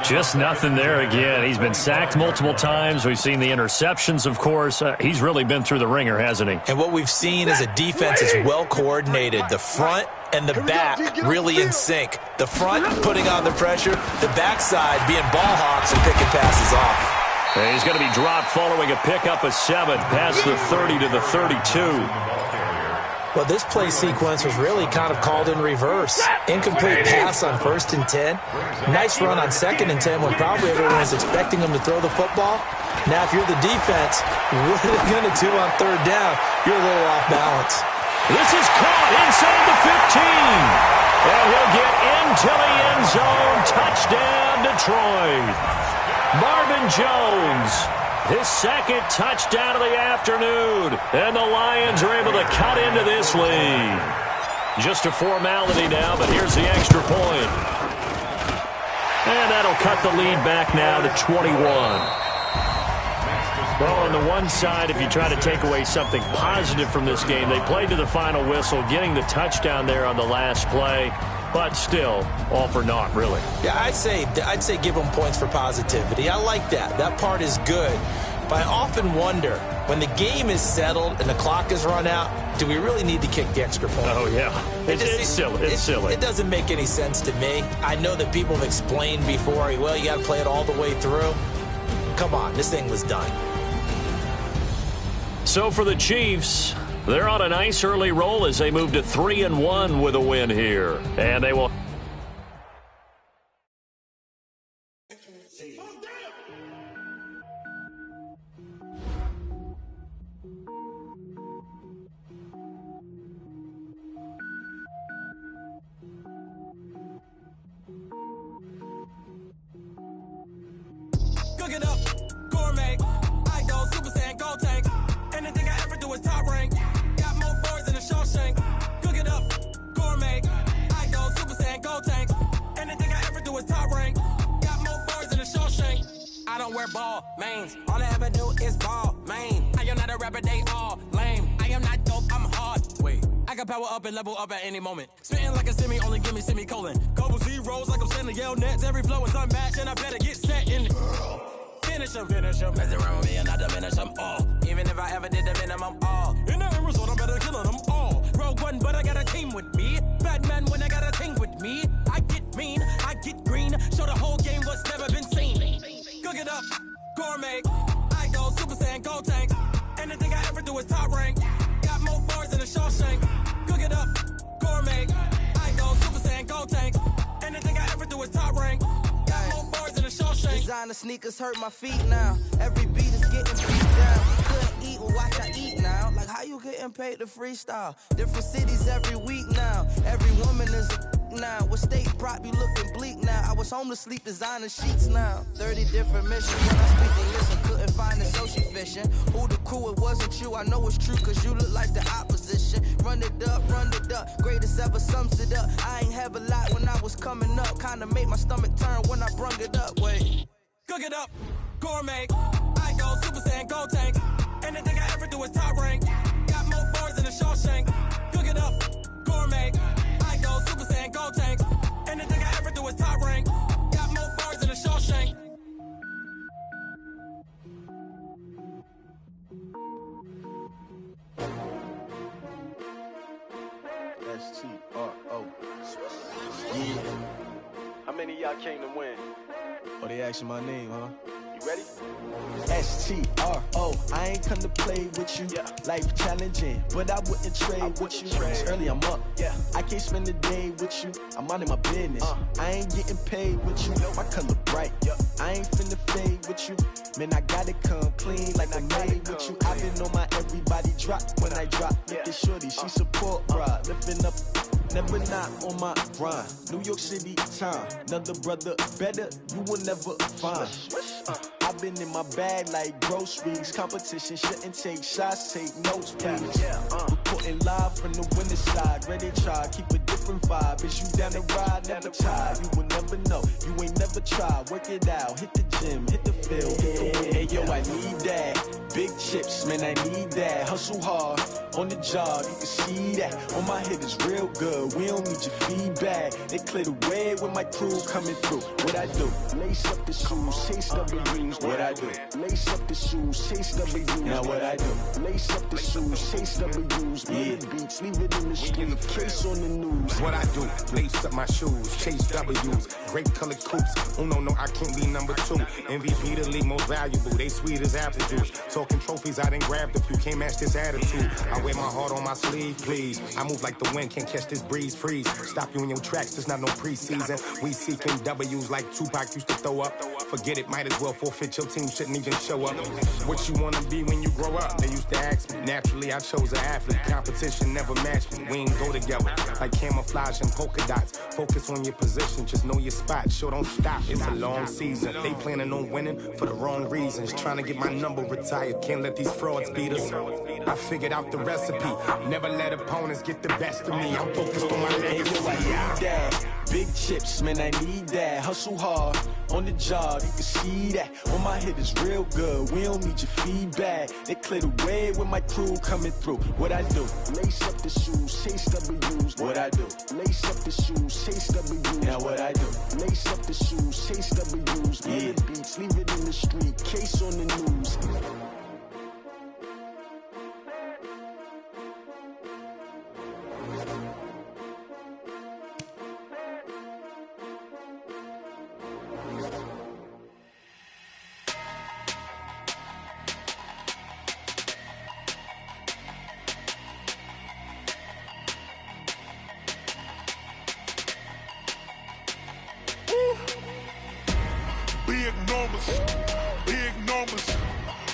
Just nothing there again. He's been sacked multiple times. We've seen the interceptions, of course. He's really been through the ringer, hasn't he? And what we've seen is a defense that's well coordinated. The front and the back really in sync. The front putting on the pressure, the backside being ball hawks and picking passes off. And he's going to be dropped following a pickup of 7 past the 30 to the 32. Well, this play sequence was really kind of called in reverse. Incomplete pass on 1st and 10. Nice run on 2nd and 10 when probably everyone was expecting him to throw the football. Now, if you're the defense, what are they going to do on 3rd down? You're a little off balance. This is caught inside the 15. And he'll get into the end zone. Touchdown, Detroit. Marvin Jones, his 2nd touchdown of the afternoon. And the Lions are able to cut into this lead. Just a formality now, but here's the extra point. And that'll cut the lead back now to 21. Well, on the one side, if you try to take away something positive from this game, they played to the final whistle, getting the touchdown there on the last play. But still, all for naught, really. Yeah, I'd say give them points for positivity. I like that. That part is good. But I often wonder, when the game is settled and the clock is run out, do we really need to kick the extra point? Oh, yeah. It's silly. It's silly. It doesn't make any sense to me. I know that people have explained before, well, you got to play it all the way through. Come on, this thing was done. So for the Chiefs, they're on a nice early roll as they move to 3-1 with a win here. And they will... Cook it up, gourmet. I go Super Saiyan, go tank. Anything I ever do is top rank. Got more boards than a Shawshank. Cook it up, gourmet. I go Super Saiyan, go tank. Anything I ever do is top rank. Got more boards than a Shawshank. I don't wear ball mains. All I ever do is ball main. I am not a rapper, they all lame. I am not dope, I'm hard. Wait, I can power up and level up at any moment. Spitting like a semi, only give me semicolon. Couple zeros like I'm sending yell nets. Every flow is unmatched and I better get set in. Finish them. Mess around with me and I diminish them all. Even if I ever did the minimum all. In the end result, I'm better killing them all. Rogue One, but I got a team with me. Batman when I got a team with me. I get mean, I get green. Show the whole game what's never been seen. Cook it up, gourmet. I go Super Saiyan, go tank. Anything I ever do is top rank. Got more bars than a Shawshank. Cook it up, gourmet. I go Super Saiyan, go tank. Anything I ever do is top rank. Got more bars than a Shawshank. Designer sneakers hurt my feet now. Every beat is getting beat down. Couldn't eat, well, watch I eat now. Like how you getting paid to freestyle? Different cities every week now. Every woman is a now. What state prop you looking bleak now? I was home to sleep, designer sheets now. 30 different missions when I speak to listen. Couldn't find it, so she fishing. Who the crew, it wasn't you. I know it's true, cause you look like the opposition. Run it up. Greatest ever sums it up. I ain't have a lot when I was coming up. Kinda made my stomach turn when I brung it up. Wait. Cook it up, gourmet. I go Super Saiyan, go tank. Anything I ever do is top rank. Got more bars than a Shawshank. Cook it up, gourmet. I go Super Saiyan, go tank. Anything I ever do is top rank. Got more bars than a Shawshank. STRO. Yeah. How many of y'all came to win? Oh, they asking my name, huh? You ready? STRO. I ain't come to play with you. Yeah. Life challenging, but I wouldn't trade with you. It's early, I'm up. Yeah. I can't spend the day with you. I'm minding my business. I ain't getting paid with you. My color bright. I ain't finna fade with you. Man, I gotta come clean like I made with you. I've been on my everybody drop when I drop. Look at shorty, she support, bruh. Lifting up, never not on my grind. New York City time, another brother better, you will never find. I've been in my bag like groceries. Competition shouldn't take shots, take notes, please. Reporting live from the winning side. Ready to try, keep a different vibe. Is you down the ride, never tired. You will never know, you ain't never tried. Work it out, hit the gym, hit the field, hit the win. Hey yo, I need that. Big chips, man, I need that. Hustle hard, on the job, you can see that. On my hit is real good, we don't need your feedback. They clear the way with my crew coming through. What I do? Lace up the shoes, chase W's. What I do? Lace up the shoes, chase W's. Now what I do? Lace up the shoes, chase W's. Murder beats, leave it in the street, case on the news. What I do? Lace up my shoes, chase W's. Great colored coops. Oh no, I can't be number 2. MVP the league most valuable. They sweet as apple juice. Talking trophies, I done grabbed a few. Can't match this attitude. I wear my heart on my sleeve, please. I move like the wind, can't catch this breeze. Freeze. Stop you in your tracks, there's not no preseason. We seeking W's like Tupac used to throw up. Forget it, might as well forfeit. Your team shouldn't even show up. What you wanna be when you grow up? They used to ask me. Naturally, I chose an athlete. Competition never matched me. We ain't go together like camouflage and polka dots. Focus on your position, just know your spot. Sure, don't stop. It's a long season. They planning on winning for the wrong reasons. Trying to get my number retired. Can't let these frauds beat us. I figured out the recipe. Never let opponents get the best of me. I'm focused on my legacy. I need that. Big chips, man, I need that. Hustle hard, on the job, you can see that. On my hit is real good, we don't need your feedback. They clear the way with my crew coming through. What I do? Lace up the shoes, chase W's. What I do? Lace up the shoes, chase W's. Now what I do? Lace up the shoes, chase W's. Murder beats, leave it in the street, case on the news. Big numbers,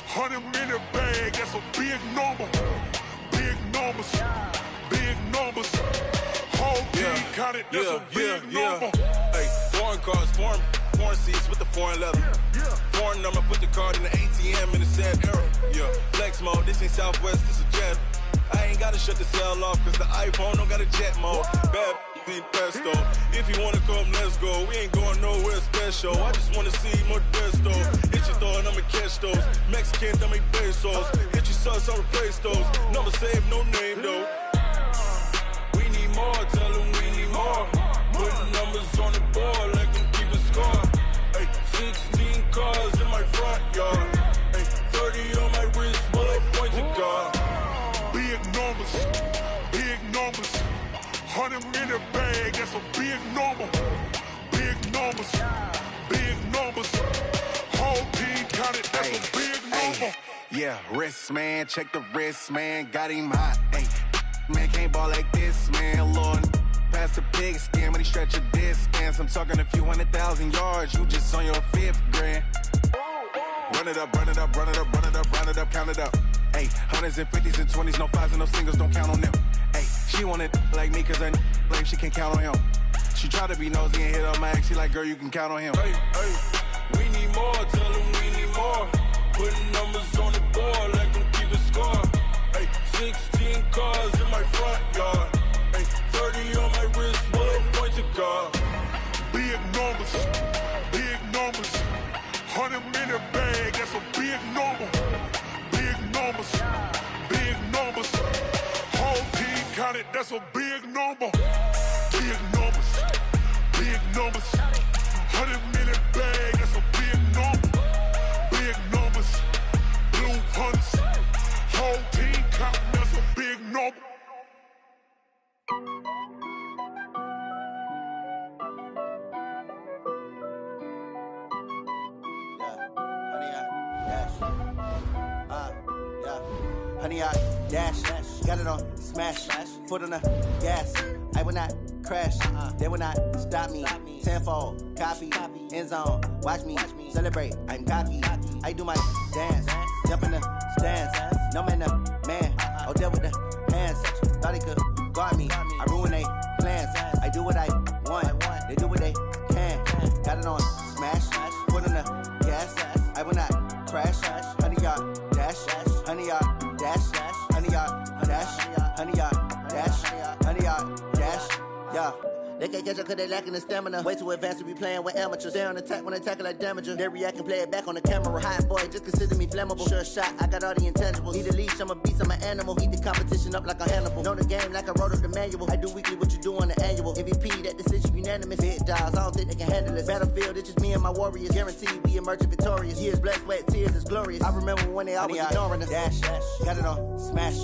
100-minute bag, that's a big number. Big numbers, whole team counted, that's a big number. Hey, foreign cars, foreign seats with the foreign leather. Foreign number, put the card in the ATM in the sad era. Yeah, flex mode, this ain't Southwest, this a jet. I ain't gotta shut the cell off, cause the iPhone don't got a jet mode. Bad need pesto. If you wanna come, let's go. We ain't going nowhere special. I just wanna see more desto. Hit your thought, I'ma catch those. Mexican, I make pesos. Hit your sus, I'll replace those. Number saved, no name though. We need more, tell them we need more. Putting numbers on the board, let them keep a score. Hey, 16 cars in my front yard. Hey, 30 on my wrist, bullet points of God. Big numbers, 100-minute bag, that's a big number. Big numbers, whole team counted, that's a big number. Yeah, wrist man, check the wrist man, got him hot. Ay, man can't ball like this, man. Lord, past the pig skin when he stretch a distance. I'm talking a few 100,000 yards, you just on your 5th grand. Run it up, count it up. Ay, 100s and 50s and 20s, no 5s and no singles, don't count on them. Ay, she want it like me, cause her lame, she can't count on him. She try to be nosy and hit on my ex, she like, girl, you can count on him. Hey, we need more, tell them we need more. Putting numbers on the board, let them keep a score. Hey, 16 cars in my front yard. Hey, 30 on my wrist, bullet points of God. Big numbers, 100-minute bag, that's a big number. Big numbers, numbers. Big numbers. Whole team counted, that's a big number. Big numbers. Big numbers. 100 million bag, that's a big number. Big numbers. Blue hunts. Whole team counting, that's a big number. Honey, I dash, got it on smash, foot on the gas. I will not crash, they will not stop me. Tenfold, copy, end zone, watch me celebrate. I'm cocky, I do my dance, jump in the stands. No man, the man, oh deal with the hands. Thought he could guard me, I ruin they plans. I do what I want, they do what they can. Got it on smash, foot on the gas. I will not crash, honey, y'all dash, honey, y'all dash, honey, y'all dash, honey, y'all dash, honey, y'all dash, yeah. They can't catch up cause they lacking the stamina. Way too advanced to be playing with amateurs. Stay on attack when they tackle like damager. They react and play it back on the camera. Hot boy, just consider me flammable. Sure shot, I got all the intangibles. Need a leash, I'm a beast, I'm an animal. Eat the competition up like a Hannibal. Know the game like I wrote up the manual. I do weekly what you do on the annual. MVP, that decision unanimous. Big dials, I don't think they can handle this. Battlefield, it's just me and my warriors. Guaranteed we emerging victorious. Years, blood, sweat, tears, it's glorious. I remember when they always ignoring us. Dash, got it on smash,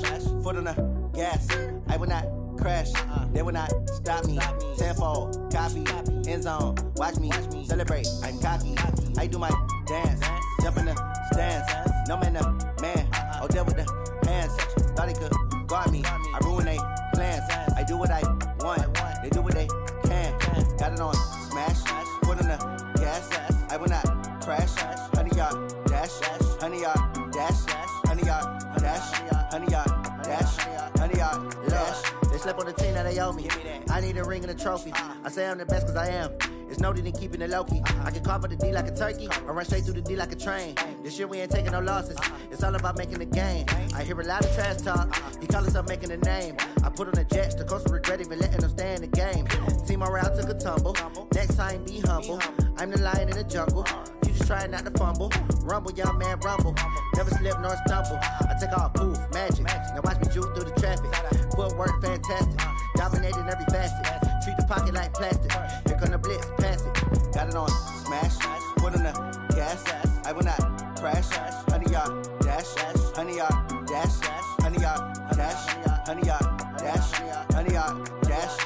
foot on the gas. I will not crash, they will not stop me. Tenfold, copy, end zone, watch me celebrate. I'm cocky, I do my dance, jump in the stands. No man, the man, oh deal with the hands. Thought he could guard me, I ruin they plans. I do what I want, they do what they can. Got it on smash, foot on the gas. I will not crash, honey, y'all dash, honey, y'all dash, honey, y'all dash, honey, y'all dash, honey, y'all dash. They slept on the team that they owe me. I need a ring and a trophy. I say I'm the best cause I am. It's no need in keeping it low-key. I can carve up the D like a turkey or run straight through the D like a train. This year we ain't taking no losses. It's all about making the game. I hear a lot of trash talk. He call himself making a name. I put on the jets. The coach will regret even letting them stay in the game. Team morale took a tumble. Next time be humble. I'm the lion in the jungle. You just trying not to fumble. Rumble, young man, rumble. Never slip nor stumble. I take off, poof, magic. Now watch me juke through the traffic. Footwork fantastic. Dominating every facet. Treat the pocket like plastic. Here come the blitz, pass it. Got it on smash, foot on the gas. I will not crash. Honey, y'all dash, honey, y'all dash, honey, y'all dash, honey, y'all dash, honey, y'all dash.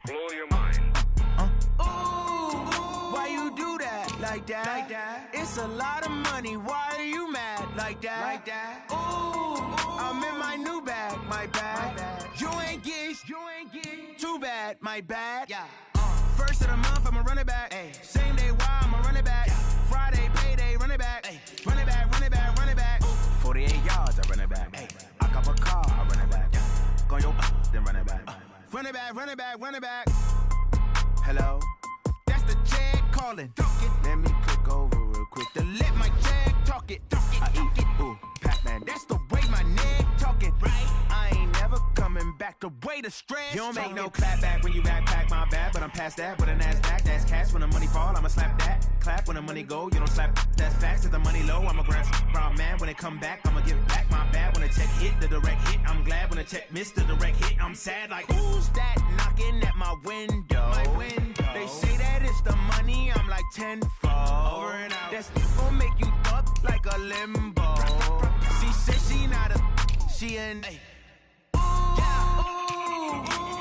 Blow your mind. Why you do that? Like that? It's a lot of money. Why are you mad? Like that? Ooh, I'm in my new bag. My bad. You ain't get too bad. My bad. Yeah. First of the month, I'ma run it back. Ay. Same day, why I'ma run it back. Friday, payday, run it back. Ay. Run it back, run it back, run it back. 48 yards, I run it back. Ay. I cop a car, I run it back. Go your then run it back. Run it back, run it back, run it back. Hello? That's the jag calling. Let me click over real quick to let my jag talk it. I eat it, ooh, Pac-Man. That's the way my neck talking. Right? I ain't never coming back the way the stress. You don't make no clap back when you backpack, my bad. But I'm past that with a NASDAQ. That's cash when the money fall, I'ma slap that. Clap when the money go, you don't slap. That's facts. If the money low, I'ma grab brown man. When it come back, I'ma give back my bad. When the check hit, the direct hit. I'm glad when the check missed the direct hit. I'm sad like, who's that knocking at my window? My window. They say that it's the money, I'm like tenfold. Over and out. That's gon' make you up like a limbo. She said she not a, she an. Ay.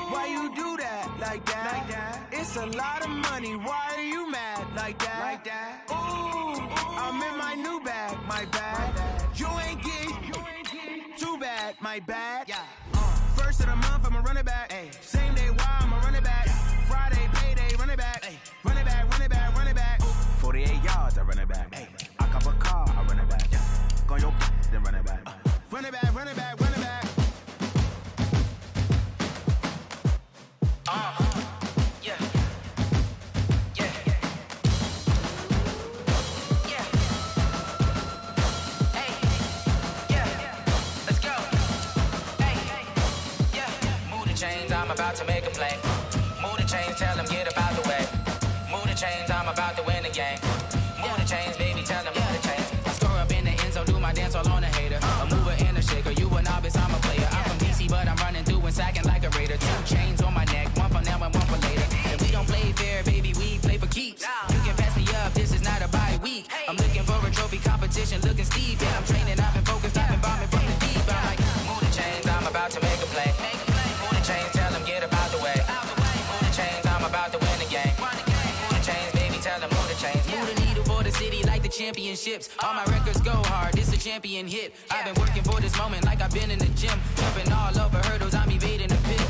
Why you do that? Like that? It's a lot of money. Why are you mad? Like that? Ooh, I'm in my new bag. My bad. You ain't get too bad. My bad. Yeah. First of the month, I'ma run it back. Ay. Same day, why I'ma run it back. Friday, payday, run it back. Ay. Run it back, run it back, run it back. 48 yards, I run it back. Ay. I cop a car, I run it back. Go your then run it back. Run it back, run it back, run it back. chains, I'm about to make a play. Move the chains, tell them get up out the way. Move the chains, I'm about to win the game. Move the chains, baby, tell them move the chains. I score up in the end zone, do my dance all on a hater. A mover and a shaker, you a novice, I'm a player. I'm from DC, but I'm running through and sacking like a raider. 2 chains on my neck, one for now and one for later. And we don't play fair, baby, we play for keeps. You can pass me up, this is not a bye week. I'm looking for a trophy competition, looking steep. Yeah, I'm training, I've been focused, I've been bombing from the deep. I'm like, move the chains, I'm about to make a play. Move the chains, tell them get up out the way. Move the chains, I'm about to win the game. Move the chains, baby, tell them move the chains. Move the needle for the city like the championships. All my records go hard, this a champion hit. I've been working for this moment like I've been in the gym. Jumping all over hurdles, I'm evading the pit.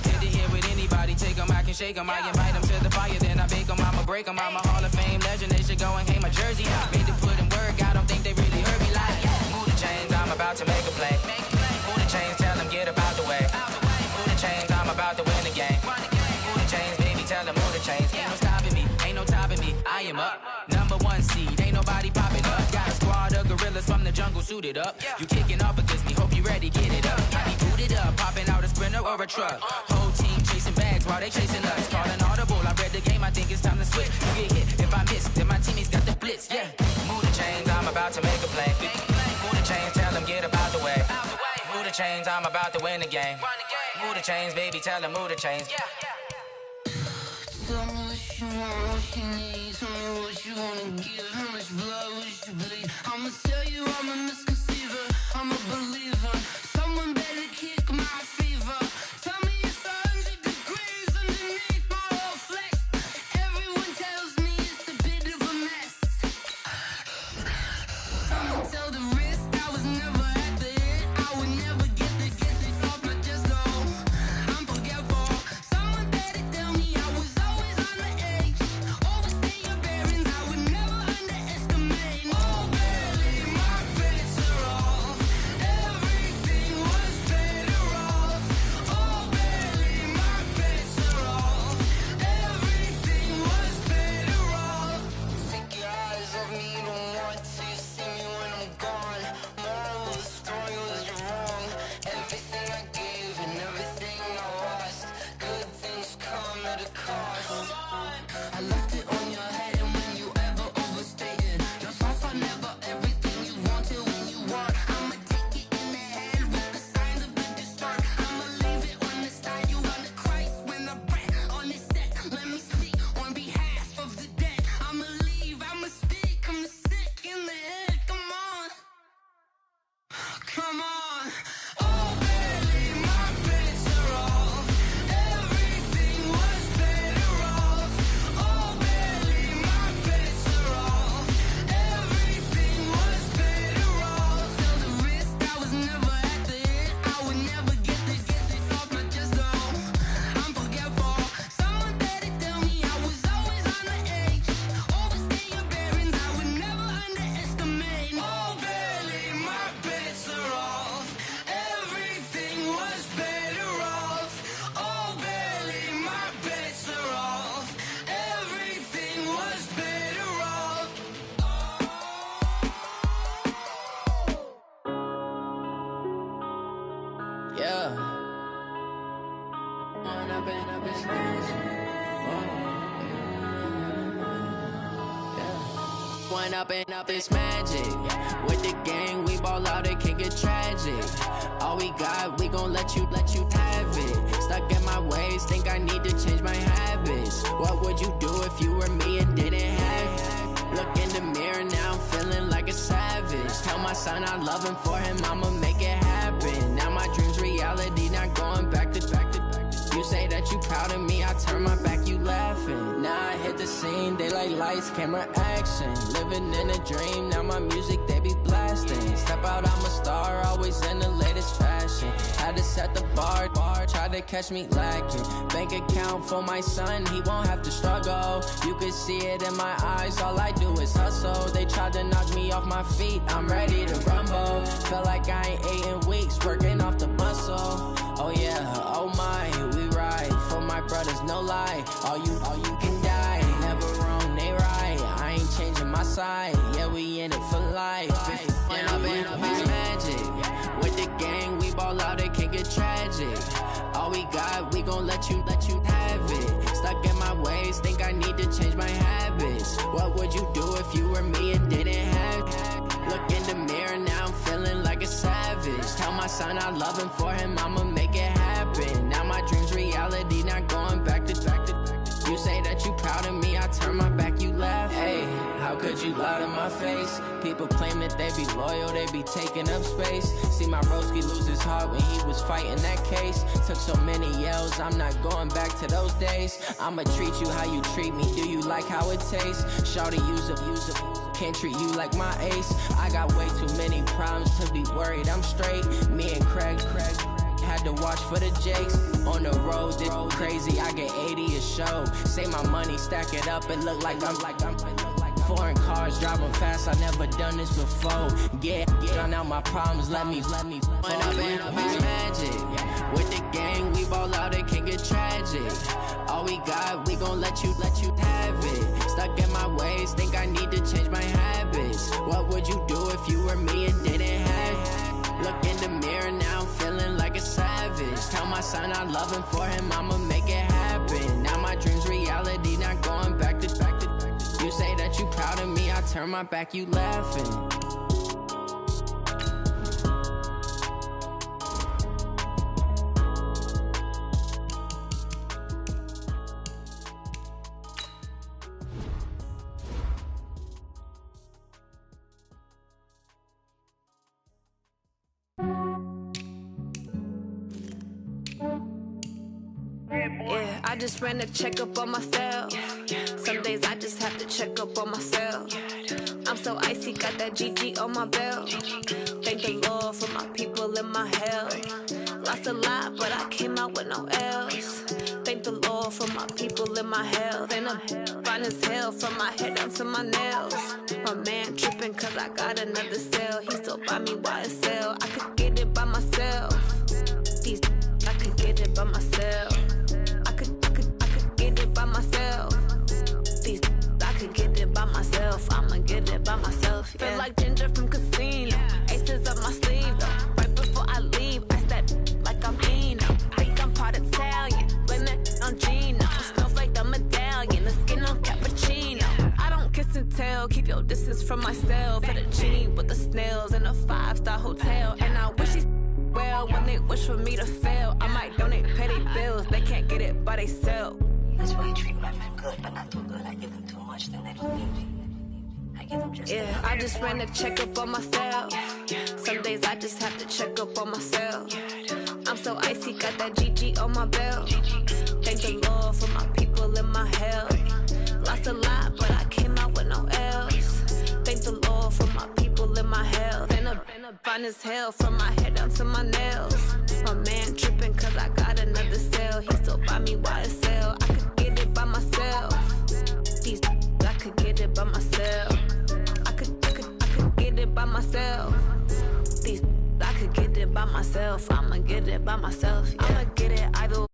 Hit the hit with anybody, take them, I can shake them. I invite them to the fire, then I bake them, I'ma break them. I'm a Hall of Fame legend, they should go and hang my jersey. Made to put in work, I don't think they really heard me like. Move the chains, I'm about to make a play. Move the chains, tell them get up out the way. Move the chains, I'm about to win the game. Move the chains, baby, tell them move the chains. Ain't no stopping me, ain't no topping me, I am up. Number 1 seed, ain't nobody popping up. Got a squad of gorillas from the jungle suited up. You kicking off against me, hope you ready, get it up. I be booted up, popping out a Sprinter or a truck. Whole team chasing bags while they chasing us. Calling audible, I read the game, I think it's time to switch. You get hit, if I miss, then my teammates got the blitz, yeah. Move the chains, I'm about to make a play. Move the chains, tell them get up out the way. Move the chains, I'm about to win the game. Move the chains, baby, tell them move the chains. Tell me what you want, what you need. Tell me what you wanna give. How much blood would you bleed? I'ma tell you I'm a misconceiver. I'm a believer. Someone better kick my fever. Tell me it's 100 degrees underneath my whole flesh. Everyone tells me it's a bit of a mess. Someone tell the risk I was never at the end. I would never get this off my chest though. I'm forgetful. Someone better tell me I was always on the edge. Overstay your bearings, I would never underestimate. Oh, barely my bets are off. Everything was better off. Oh, barely my bets are off. Everything was better off. Take your eyes off me, don't want to see me when I'm gone. Moral of the story was you're wrong. Everything I gave and everything I lost. Good things come at a cost. I left it on your head, and when you ever overstay it, your thoughts are never everything you wanted when you want. I'ma take it in the head with the signs of the distort. I'ma leave it on the side. You on the Christ when I pray on this set. Let me speak on behalf of the dead. I'ma leave, I'ma speak. I'm sick in the head. Come on, come on. Oh, barely my bets are off. Everything was better off. Oh, barely my bets are off. Everything was better off. Tell the risk I was never at the end. I would never get this off my chest though. I'm forgetful. Someone better tell me I was always on the edge. Overstay your bearings, I would never underestimate. Oh, barely my bets are off. Everything was better off. Oh, barely my bets are off. Everything was better off. Yeah. Wind up and up and smash. Wind up and up, it's magic. With the gang, we ball out, it can get tragic. All we got, we gon' let you have it. Stuck in my ways, think I need to change my habits. What would you do if you were me and didn't have it? Look in the mirror now, I'm feeling like a savage. Tell my son I love him, for him I'ma make it happen. Now my dream's reality, not going back to. You say that you proud of me, I turn my back, you laughing. Now I hit the scene, they like lights, camera, action. Living in a dream, now my music, they be blasting. Step out, I'm a star, always in the latest fashion. Had to set the bar, try to catch me lacking. Bank account for my son, he won't have to struggle. You can see it in my eyes, all I do is hustle. They tried to knock me off my feet, I'm ready to rumble. Feel like I ain't ate in weeks, working off the muscle. Oh yeah, oh my, we ride for my brothers, no lie. All you can die, never wrong, they right. I ain't changing my side, yeah, we in it for life. When up and up, it's magic. With the gang, we ball out, it can get tragic. All we we got, we gon' let you have it. Stuck in my ways, think I need to change my habits. What would you do if you were me and didn't have it? Look in the mirror, now I'm feeling like a savage. Tell my son I love him, for him I'ma make it happen. Now my dream's reality, not going back to. You say that you proud of me, I turn my back, you laugh. Hey, how could you lie to my face? People claim that they be loyal, they be taking up space. See my broski lose his heart when he was fighting that case. Took so many yells, I'm not going back to those days. I'ma treat you how you treat me, do you like how it tastes? Shawty, use it. Can't treat you like my ace. I got way too many problems to be worried, I'm straight. Me and Craig had to watch for the Jakes. On the road, this crazy, I get 80 a show. Say my money, stack it up, it look like I'm foreign cars, driving fast, I never done this before. Get drown out my problems, let me When I'm in beach magic, with the gang, we ball out, it can get tragic. All we got, we gon' let you have it. Stuck in my ways, think I need to change my habits. What would you do if you were me and didn't have it? Look in the mirror, now I'm feeling like a savage. Tell my son I love him, for him I'ma make it happen. Now my dream's reality, not going back to. You say that you proud of me, I turn my back, you laughing. Yeah, I just ran a checkup on myself. Some days I just have to check up on myself. I'm so icy, got that GG on my belt. Thank the Lord for my people in my health. Lost a lot, but I came out with no L's. Thank the Lord for my people in my health. And I'm fine as hell from my head down to my nails. My man tripping cause I got another cell. He still buy me YSL. I could get it by myself. These I could get it by myself. I could get it by myself. These I could get it by myself. I'ma get it by myself. Yeah. Feel like Ginger from Casino. Aces up my sleeve though. Right before I leave, I step like I'm Eno. Think I'm part Italian. Blame that on Gino. Smells like the medallion. The skin on cappuccino. I don't kiss and tell. Keep your distance from myself. At a genie with the snails in a 5-star hotel. And I wish he's well when they wish for me to fail. I might donate petty bills. They can't get it by themselves. That's why you treat my men good, but not too good. I give them too much, then they don't need me. I give them just yeah, I just ran a checkup on myself. Some days I just have to check up on myself. I'm so icy, got that GG on my belt. Thank the Lord for my people in my health. Lost a lot, but I came out with no L's. Thank the Lord for my people in my health. And I'm fine as hell from my head down to my nails. My man tripping cause I got another cell. He still buy me YSL. I could get it by myself. These I could get it by myself. I could get it by myself. These I could get it by myself. I'ma get it by myself. Yeah. I'ma get it either